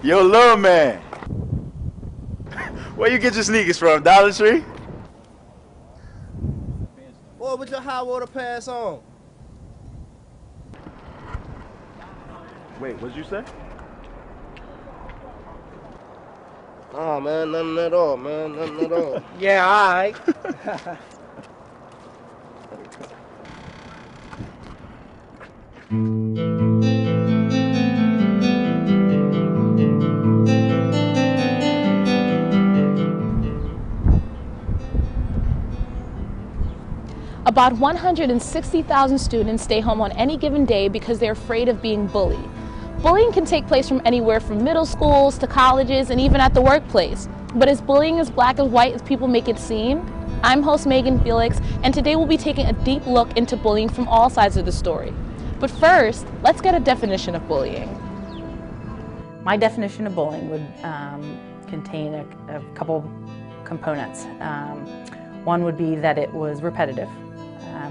Yo, little man. Where you get your sneakers from? Dollar Tree? Boy, with your high water pass on. Wait, what'd you say? Oh man, nothing at all, man, nothing at all. Yeah, all right. About 160,000 students stay home on any given day because they're afraid of being bullied. Bullying can take place from anywhere from middle schools to colleges and even at the workplace. But is bullying as black and white as people make it seem? I'm host Megan Felix, and today we'll be taking a deep look into bullying from all sides of the story. But first, let's get a definition of bullying. My definition of bullying would contain a couple components. One would be that it was repetitive.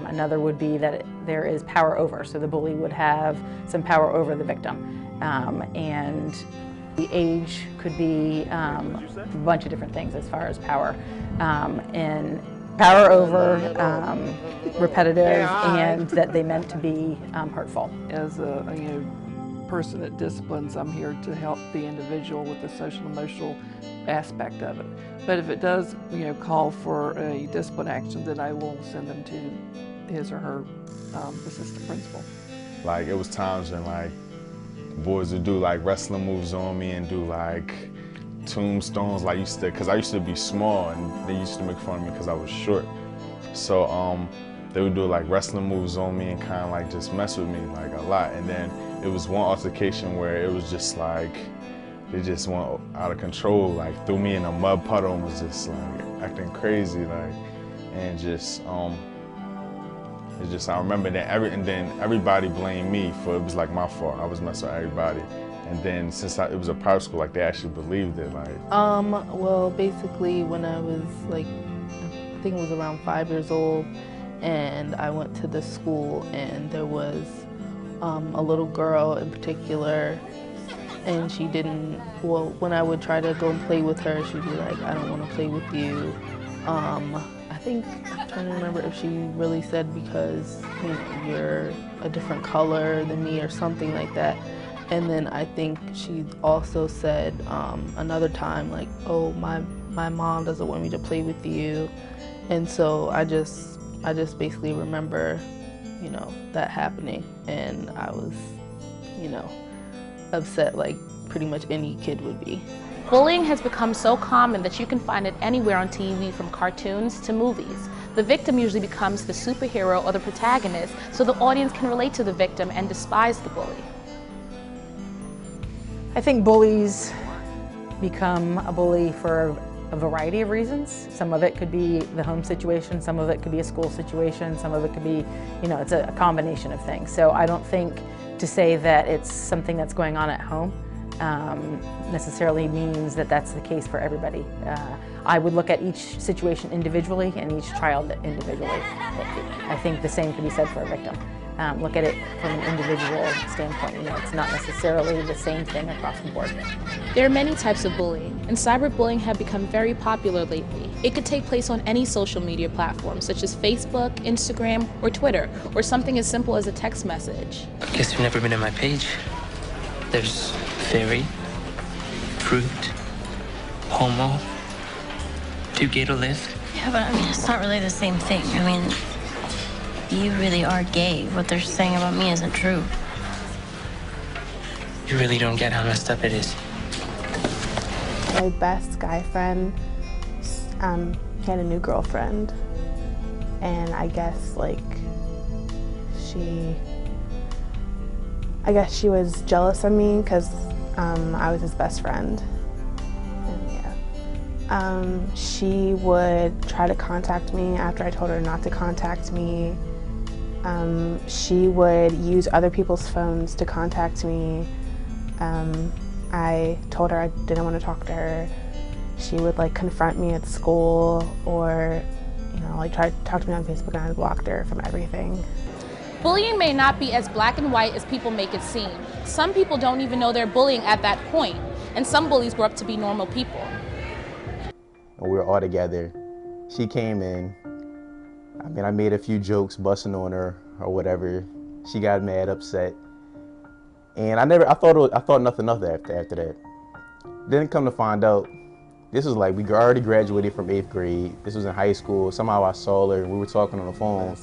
Another would be that there is power over, so the bully would have some power over the victim. And the age could be a bunch of different things as far as power. And power over, repetitive, and that they meant to be hurtful. As a person that disciplines, I'm here to help the individual with the social emotional aspect of it. But if it does, call for a discipline action, then I will send them to his or her assistant principal. Like, it was times when like boys would do like wrestling moves on me and do like tombstones, like because I used to be small and they used to make fun of me because I was short. So they would do like wrestling moves on me and kind of like just mess with me like a lot. And then it was one altercation where it was just like they just went out of control, like threw me in a mud puddle and was just like acting crazy, like, and just it's just, I remember that and then everybody blamed me for, it was like my fault. I was messing with everybody. And then since it was a private school, like they actually believed it, like. Well, basically when I was like, I think it was around 5 years old, and I went to the school and there was a little girl in particular, and she didn't, well, when I would try to go and play with her, she'd be like, I don't want to play with you. I'm trying to remember if she really said because you're a different color than me or something like that. And then I think she also said another time like, oh, my mom doesn't want me to play with you. And so I just basically remember, that happening, and I was, upset like pretty much any kid would be. Bullying has become so common that you can find it anywhere on TV, from cartoons to movies. The victim usually becomes the superhero or the protagonist, so the audience can relate to the victim and despise the bully. I think bullies become a bully for a variety of reasons. Some of it could be the home situation, some of it could be a school situation, some of it could be, it's a combination of things. So I don't think to say that it's something that's going on at home necessarily means that that's the case for everybody. I would look at each situation individually and each child individually. I think the same can be said for a victim. Look at it from an individual standpoint. It's not necessarily the same thing across the board. There are many types of bullying, and cyberbullying have become very popular lately. It could take place on any social media platform, such as Facebook, Instagram, or Twitter, or something as simple as a text message. Guess you've never been on my page. There's fairy, fruit, homo, too gay to live. Yeah, but it's not really the same thing. You really are gay. What they're saying about me isn't true. You really don't get how messed up it is. My best guy friend, he had a new girlfriend, and I guess she was jealous of me because I was his best friend. And yeah, she would try to contact me after I told her not to contact me. She would use other people's phones to contact me. I told her I didn't want to talk to her. She would confront me at school, or try to talk to me on Facebook, and I blocked her from everything. Bullying may not be as black and white as people make it seem. Some people don't even know they're bullying at that point. and some bullies grow up to be normal people. We were all together. She came in. I mean, I made a few jokes busting on her or whatever. She got mad, upset. And I thought nothing of that after that. Then come to find out, this was like, we already graduated from 8th grade. This was in high school. Somehow I saw her and we were talking on the phone.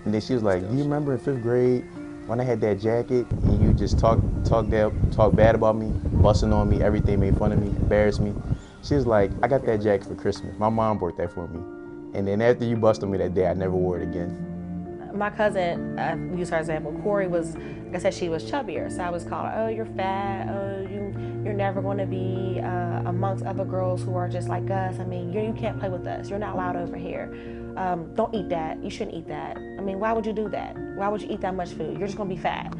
And then she was like, do you remember in 5th grade when I had that jacket and you just talk bad about me, busting on me, everything, made fun of me, embarrassed me? She was like, I got that jacket for Christmas. My mom bought that for me. And then after you busted me that day, I never wore it again. My cousin, use her example, Corey was, like I said, she was chubbier. So I was called, oh, you're fat, oh, you're never going to be amongst other girls who are just like us. I mean, you can't play with us. You're not allowed over here. Don't eat that. You shouldn't eat that. I mean, why would you do that? Why would you eat that much food? You're just going to be fat.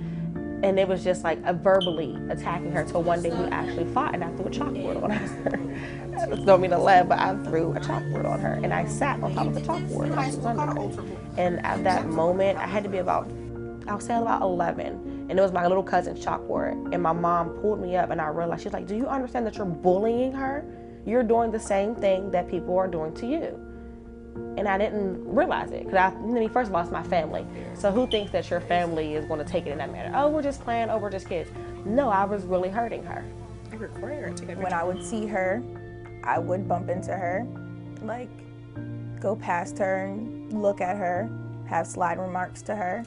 And it was just like verbally attacking her till one day we actually fought and I threw a chalkboard on her. I don't mean to laugh, but I threw a chalkboard on her and I sat on top of the chalkboard. And at that moment, I had to be about, I'll say about 11. And it was my little cousin's chalkboard. And my mom pulled me up and I realized, she's like, do you understand that you're bullying her? You're doing the same thing that people are doing to you. And I didn't realize it, because first of all, it's my family. So who thinks that your family is going to take it in that manner? Oh, we're just playing, oh, we're just kids. No, I was really hurting her. When I would see her, I would bump into her, like go past her and look at her, have slide remarks to her.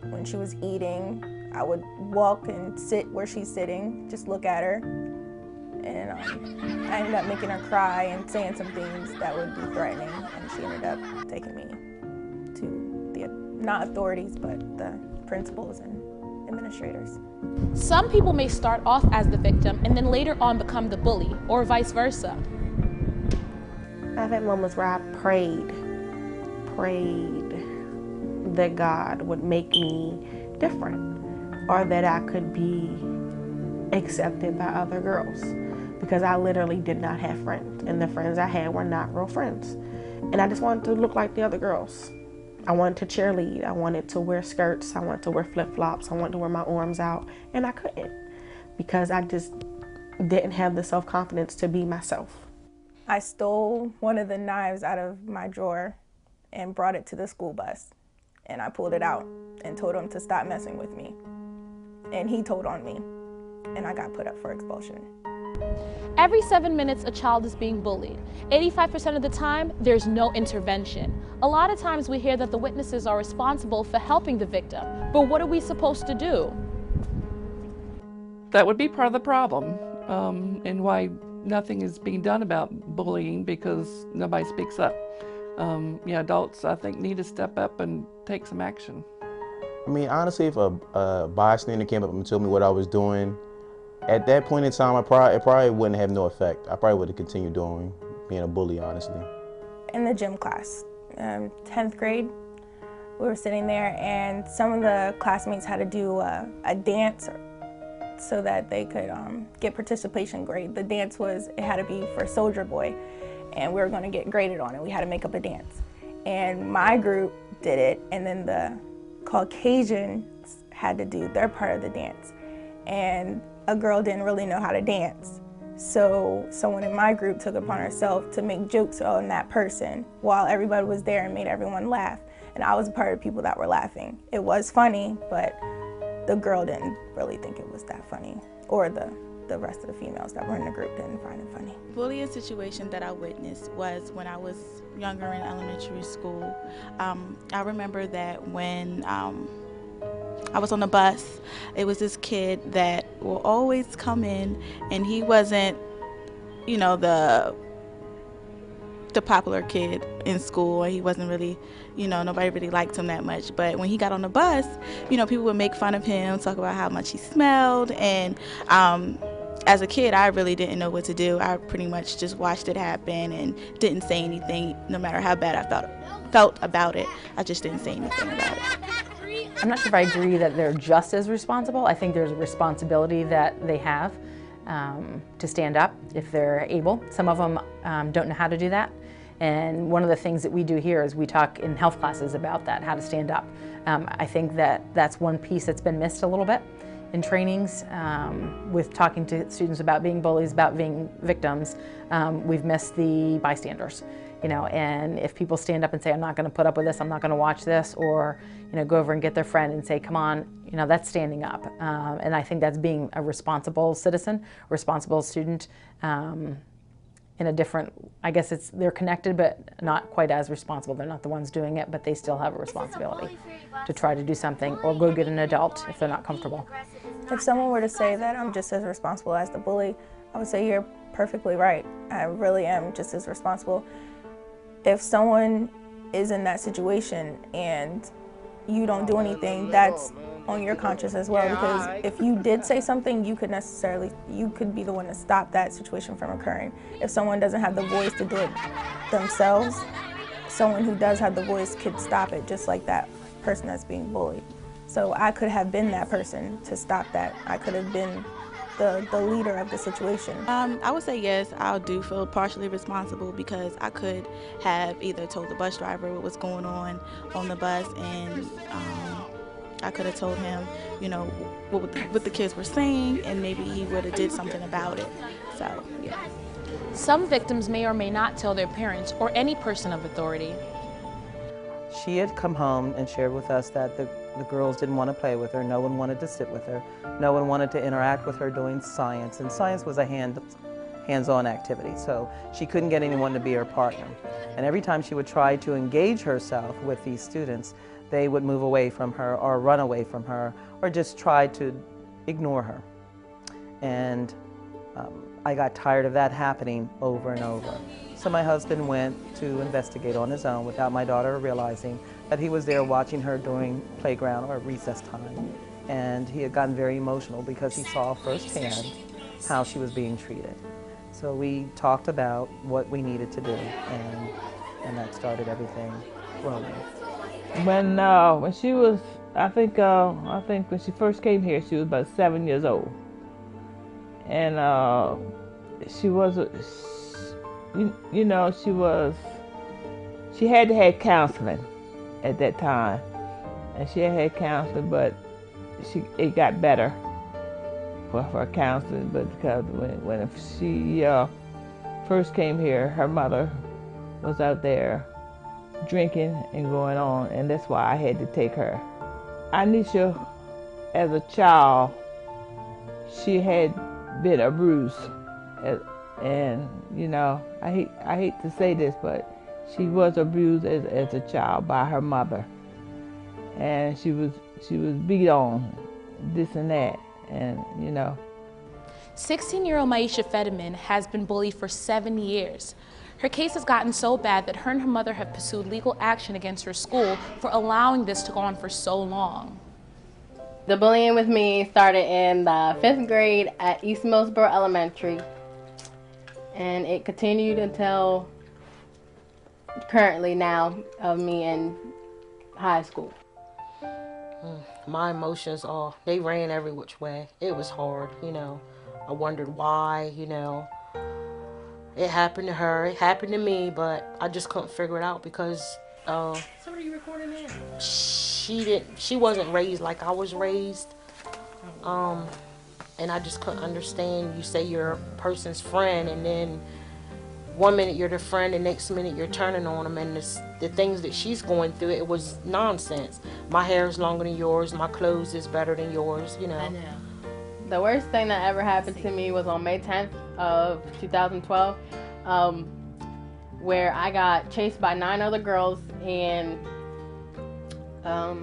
When she was eating, I would walk and sit where she's sitting, just look at her. And I ended up making her cry and saying some things that would be threatening, and she ended up taking me to the, not authorities, but the principals and administrators. Some people may start off as the victim and then later on become the bully, or vice versa. I've had moments where I prayed that God would make me different, or that I could be accepted by other girls. Because I literally did not have friends, and the friends I had were not real friends. And I just wanted to look like the other girls. I wanted to cheerlead, I wanted to wear skirts, I wanted to wear flip-flops, I wanted to wear my arms out, and I couldn't. Because I just didn't have the self-confidence to be myself. I stole one of the knives out of my drawer and brought it to the school bus. And I pulled it out and told him to stop messing with me. And he told on me, and I got put up for expulsion. Every 7 minutes, a child is being bullied. 85% of the time, there's no intervention. A lot of times we hear that the witnesses are responsible for helping the victim, but what are we supposed to do? That would be part of the problem, and why nothing is being done about bullying, because nobody speaks up. Adults, I think, need to step up and take some action. I mean, honestly, if a bystander came up and told me what I was doing, at that point in time, it probably wouldn't have no effect. I probably would have continued being a bully, honestly. In the gym class, 10th grade, we were sitting there and some of the classmates had to do a dance so that they could get participation grade. The dance it had to be for Soldier Boy, and we were going to get graded on it. We had to make up a dance. And my group did it, and then the Caucasians had to do their part of the dance. And a girl didn't really know how to dance. So someone in my group took upon herself to make jokes on that person while everybody was there and made everyone laugh. And I was a part of the people that were laughing. It was funny, but the girl didn't really think it was that funny, or the rest of the females that were in the group didn't find it funny. Bullying situation that I witnessed was when I was younger in elementary school. I remember that when I was on the bus, it was this kid that will always come in, and he wasn't, the popular kid in school. He wasn't really, nobody really liked him that much. But when he got on the bus, people would make fun of him, talk about how much he smelled. And as a kid, I really didn't know what to do. I pretty much just watched it happen and didn't say anything, no matter how bad I felt about it. I just didn't say anything about it. I'm not sure if I agree that they're just as responsible. I think there's a responsibility that they have to stand up if they're able. Some of them don't know how to do that. And one of the things that we do here is we talk in health classes about that, how to stand up. I think that that's one piece that's been missed a little bit. in trainings with talking to students about being bullies, about being victims. We've missed the bystanders, you know, and if people stand up and say, I'm not going to put up with this, I'm not going to watch this, or, you know, go over and get their friend and say, come on, you know, that's standing up. And I think that's being a responsible citizen, responsible student, in a different, I guess they're connected, but not quite as responsible. They're not the ones doing it, but they still have a responsibility to try to do something or go get an adult if they're not comfortable. If someone were to say that I'm just as responsible as the bully, I would say you're perfectly right. I really am just as responsible. If someone is in that situation and you don't do anything, that's on your conscience as well, because if you did say something, you could be the one to stop that situation from occurring. If someone doesn't have the voice to do it themselves, someone who does have the voice could stop it, just like that person that's being bullied. So I could have been that person to stop that. I could have been the leader of the situation. I would say yes, I do feel partially responsible, because I could have either told the bus driver what was going on the bus, and I could have told him, you know, what the kids were saying, and maybe he would have did something about it. So, yeah. Some victims may or may not tell their parents or any person of authority. She had come home and shared with us that the girls didn't want to play with her, no one wanted to sit with her, no one wanted to interact with her doing science, and science was a hands-on activity, so she couldn't get anyone to be her partner. And every time she would try to engage herself with these students, they would move away from her or run away from her or just try to ignore her. And I got tired of that happening over and over. So my husband went to investigate on his own without my daughter realizing that he was there watching her during playground or recess time. And he had gotten very emotional because he saw firsthand how she was being treated. So we talked about what we needed to do, and that started everything rolling. When she was, I think when she first came here, she was about 7 years old, and she had to have counseling at that time, and she had counseling, but it got better for her counseling, but because when she first came here, her mother was out there drinking and going on, and that's why I had to take her. Anisha, as a child, she had been abused, and you know, I hate to say this, but she was abused as a child by her mother, and she was beat on, this and that, and you know. 16-year-old Maisha Fetterman has been bullied for 7 years. Her case has gotten so bad that her and her mother have pursued legal action against her school for allowing this to go on for so long. The bullying with me started in the 5th grade at East Millsboro Elementary, and it continued until currently now of me in high school. My emotions, they ran every which way. It was hard, you know. I wondered why, you know. It happened to her, it happened to me, but I just couldn't figure it out because Somebody you recording in? she wasn't raised like I was raised. And I just couldn't understand. You say you're a person's friend, and then one minute you're the friend, the next minute you're turning on them, and the things that she's going through, it was nonsense. My hair is longer than yours, my clothes is better than yours, you know. I know. The worst thing that ever happened to me was on May 10th of 2012, where I got chased by 9 other girls, and I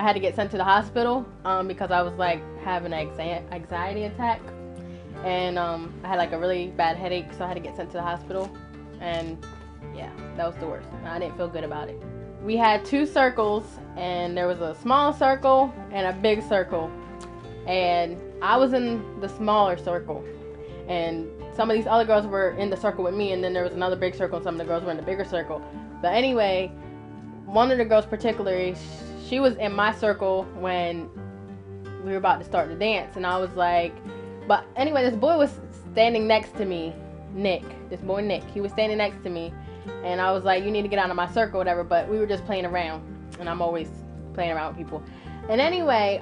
had to get sent to the hospital because I was like having an anxiety attack, and I had like a really bad headache, so I had to get sent to the hospital, and yeah, that was the worst. I didn't feel good about it. We had 2 circles, and there was a small circle and a big circle. And I was in the smaller circle, and some of these other girls were in the circle with me, and then there was another big circle, and some of the girls were in the bigger circle. But anyway, one of the girls particularly, she was in my circle when we were about to start the dance, and I was like, but anyway, this boy was standing next to me, Nick, he was standing next to me, and I was like, you need to get out of my circle, whatever, but we were just playing around, and I'm always playing around with people. And anyway,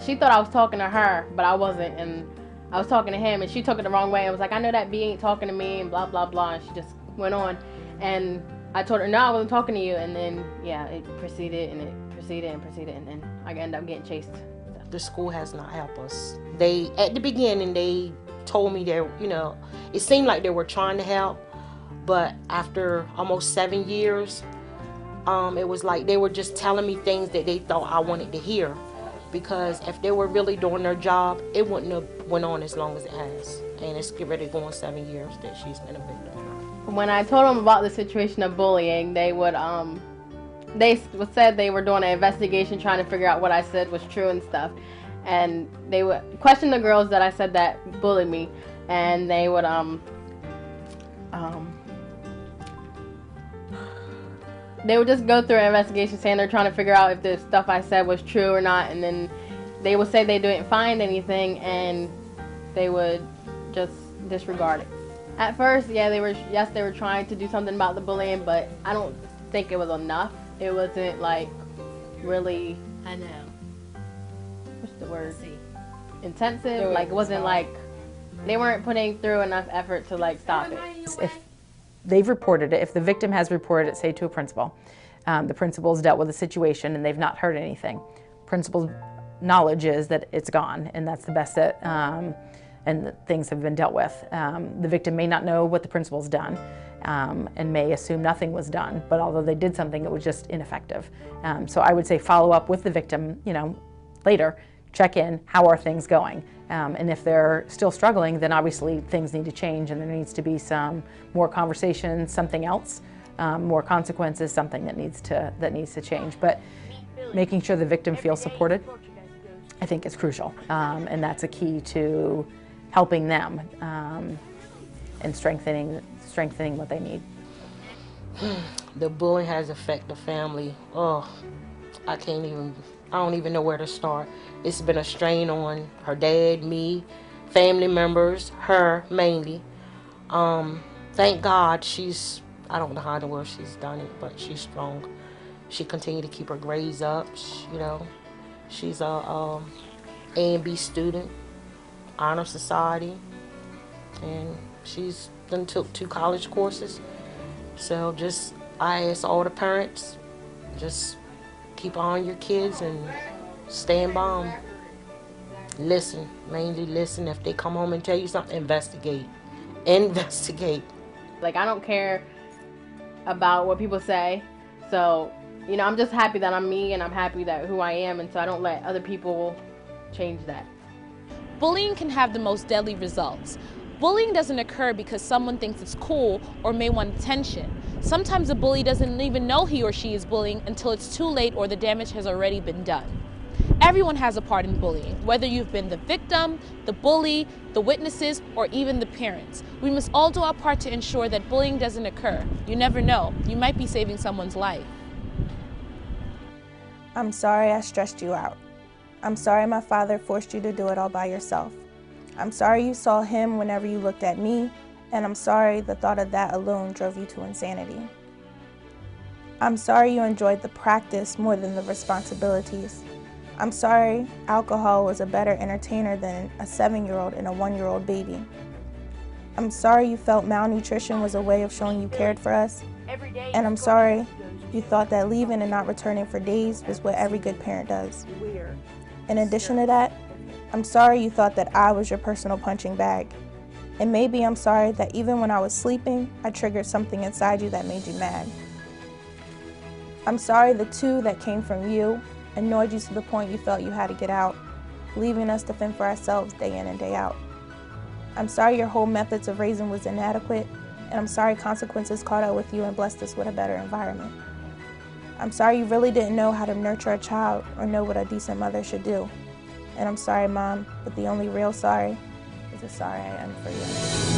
she thought I was talking to her, but I wasn't, and I was talking to him, and she took it the wrong way. I was like, I know that B ain't talking to me, and blah, blah, blah, and she just went on. And I told her, no, I wasn't talking to you, and then, yeah, it proceeded, and then I ended up getting chased. The school has not helped us. At the beginning, they told me that, it seemed like they were trying to help, but after almost 7 years, it was like they were just telling me things that they thought I wanted to hear, because if they were really doing their job, it wouldn't have went on as long as it has, and it's already going 7 years that she's been a victim. When I told them about the situation of bullying, they said they were doing an investigation trying to figure out what I said was true and stuff, and they would question the girls that I said that bullied me, and they would just go through an investigation saying they're trying to figure out if the stuff I said was true or not, and then they would say they didn't find anything, and they would just disregard it. At first, yeah, they were trying to do something about the bullying, but I don't think it was enough. It wasn't like really, I know. What's the word? Intensive. Like it wasn't like they weren't putting through enough effort to like stop it. If they've reported it, if the victim has reported it, say to a principal, the principal's dealt with the situation and they've not heard anything. Principal's knowledge is that it's gone, and that's the best that, and that things have been dealt with. The victim may not know what the principal's done, and may assume nothing was done, but although they did something, it was just ineffective. So I would say follow up with the victim, later, check in, how are things going? And if they're still struggling, then obviously things need to change, and there needs to be some more conversation, something else, more consequences, something that needs to change. But making sure the victim feels supported, I think, is crucial, and that's a key to helping them and strengthening what they need. The bullying has affected the family. Oh, I don't even know where to start. It's been a strain on her dad, me, family members, her mainly. Thank God I don't know how in the world she's done it, but she's strong. She continued to keep her grades up, She's a A and B student, honor society, and she's done took 2 college courses. So I ask all the parents, just keep on your kids and stand by them. Listen, mainly listen. If they come home and tell you something, investigate. Investigate. Like, I don't care about what people say. So, I'm just happy that I'm me, and I'm happy that who I am, and so I don't let other people change that. Bullying can have the most deadly results. Bullying doesn't occur because someone thinks it's cool or may want attention. Sometimes the bully doesn't even know he or she is bullying until it's too late or the damage has already been done. Everyone has a part in bullying, whether you've been the victim, the bully, the witnesses, or even the parents. We must all do our part to ensure that bullying doesn't occur. You never know, you might be saving someone's life. I'm sorry I stressed you out. I'm sorry my father forced you to do it all by yourself. I'm sorry you saw him whenever you looked at me, and I'm sorry the thought of that alone drove you to insanity. I'm sorry you enjoyed the practice more than the responsibilities. I'm sorry alcohol was a better entertainer than a 7-year-old and a 1-year-old baby. I'm sorry you felt malnutrition was a way of showing you cared for us, and I'm sorry you thought that leaving and not returning for days was what every good parent does. In addition to that, I'm sorry you thought that I was your personal punching bag. And maybe I'm sorry that even when I was sleeping, I triggered something inside you that made you mad. I'm sorry the 2 that came from you annoyed you to the point you felt you had to get out, leaving us to fend for ourselves day in and day out. I'm sorry your whole methods of raising was inadequate, and I'm sorry consequences caught up with you and blessed us with a better environment. I'm sorry you really didn't know how to nurture a child or know what a decent mother should do. And I'm sorry, Mom, but the only real sorry is the sorry I am for you.